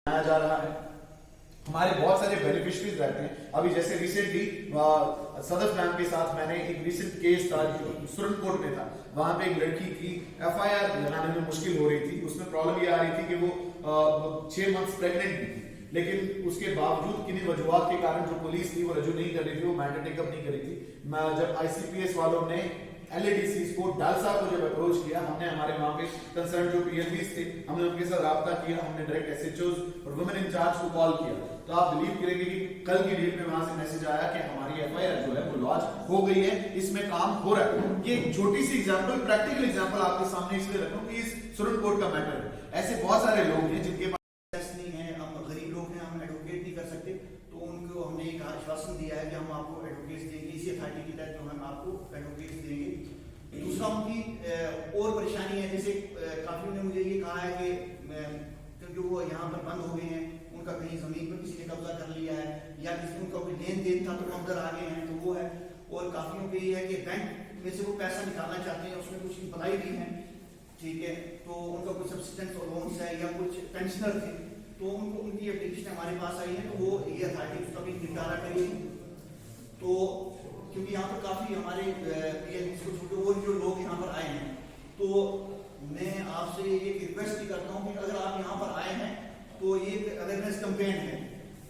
बनाया जा रहा है। हमारे बहुत सारे बेनिफिशरीज रहते हैं। अभी जैसे रिसेंटली सदफ मैम के साथ मैंने एक रिसेंट केस था जो सुरन कोर्ट में था। वहां पे एक लड़की की एफआईआर लगाने में मुश्किल हो रही थी। उसमें प्रॉब्लम ये आ रही थी कि वो 6 मंथ्स प्रेग्नेंट भी थी, लेकिन उसके बावजूद किन्हीं वजूहत के कारण जो पुलिस थी वो रजू नहीं कर रही थी, वो मैटर टेकअप नहीं करी थी। जब आईसीपीएस वालों ने एलएडीसी को डालसा को जब अप्रोच किया, हमने हमारे वहां पे कंसर्न जो पीएलबीज थे हमने उनके साथ राब्ता किया, हमने डायरेक्ट एसएचओज और वुमेन इंचार्ज को कॉल किया, तो आप बिलीव करेंगे कि कल की डेट में वहां से मैसेज आया कि हमारी एफआईआर जो है वो लॉन्च हो गई है, इसमें काम हो रहा है। ये एक छोटी सी एग्जांपल, प्रैक्टिकल एग्जांपल आपके सामने इसलिए रखूं कि इस सुप्रीम कोर्ट का मैटर है। ऐसे बहुत सारे लोग हैं जिनके पास नहीं है, हम गरीब लोग हैं, हम एडवोकेट नहीं कर सकते, तो उनको हमने एक आश्वासन दिया है कि हम आपको एडवोकेट्स देंगे, इसी अथॉरिटी के तहत जो हम आपको एडवोकेट्स देंगे। दूसरा उनकी और परेशानी है, जैसे काफी ने मुझे ये कहा है कि क्योंकि वो यहाँ पर बंद हो गए हैं, उनका कहीं जमीन पर किसी ने कब्जा कर लिया है या किसी उनका कोई लेन देन था तो अंदर आ गए हैं, तो वो है। और काफियों के ये है कि बैंक में से वो पैसा निकालना चाहते हैं, उसमें कुछ इंप्लाई भी है, ठीक है, तो उनका कुछ सब्सिडेंस और लोन्स है या कुछ पेंशनर थे, तो उनको उनकी एप्लीकेशन हमारे पास आई है, तो वो ये अथॉरिटी उसका भी निपटारा करेगी। तो क्योंकि यहाँ पर काफी हमारे छोटे और जो लोग यहाँ पर आए हैं, तो मैं आपसे एक रिक्वेस्ट भी करता हूँ कि अगर आप यहाँ पर आए हैं तो ये अवेयरनेस कैंपेन है,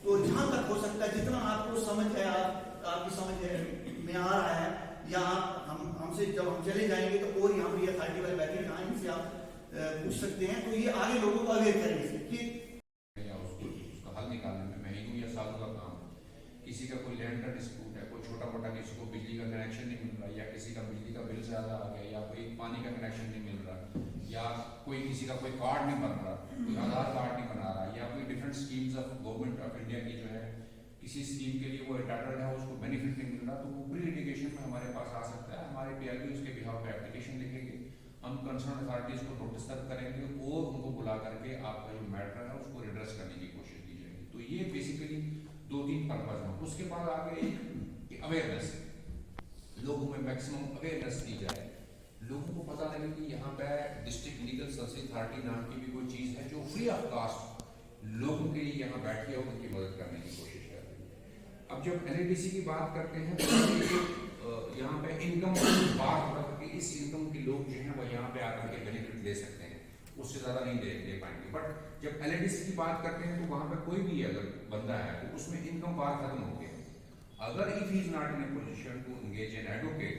तो जहां तक हो सकता है जितना आपको समझ है, आपकी समझ है में आ रहा है, या हमसे जब हम चले जाएंगे तो और यहाँ पर अथॉरिटी वाले बैठे हैं, इनसे आप पूछ सकते हैं, तो ये आगे लोगों को अवेयर करेंगे कि उसका हल निकालने में महीनों या सालों का काम। किसी का कोई लैंड का डिस्प्यूट है, कोई छोटा मोटा, किसी को बिजली का कनेक्शन नहीं मिल रहा, या किसी का बिजली का बिल ज्यादा आ गया, या कोई पानी का कनेक्शन नहीं मिल रहा, या कोई किसी का कोई कार्ड नहीं बन रहा, कोई आधार कार्ड नहीं बना रहा, या कोई different schemes of government of India की जो है किसी स्कीम के लिए वो एंटाइटल्ड है, उसको बेनिफिट नहीं मिल रहा, तो वो प्री लिटिगेशन में हमारे पास आ सकता है। हमारे पीआरबी उसके बिहाफ पे एप्लीकेशन लिखेंगे, हम कंसर्न अथॉरिटीज को नोटिस तक करेंगे और उनको बुला करके आपका जो मैटर है उसको रिड्रेस करने की कोशिश की जाएगी। तो ये बेसिकली 2-3 पर्पज हैं। उसके बाद आगे एक अवेयरनेस, लोगों में मैक्सिमम अवेयरनेस की जाए, लोगों को पता लगे कि यहाँ पे डिस्ट्रिक्ट लीगल सर्विस अथॉरिटी नाम की भी कोई चीज है जो फ्री ऑफ कास्ट लोगों के लिए यहाँ बैठी है और उनकी मदद करने की कोशिश कर रही है। अब जब एलएडीसी की बात करते हैं तो यहाँ पे इनकम बात होता है कि इस इनकम के लोग जो है वो यहाँ पे आकर के बेनिफिट ले सकते हैं, उससे ज्यादा नहीं दे पाएंगे। बट जब एलएडीसी की बात करते हैं तो वहां पे कोई भी अगर बंदा है तो उसमें इनकम बार खत्म हो गया। अगर if he is not in a position to engage an advocate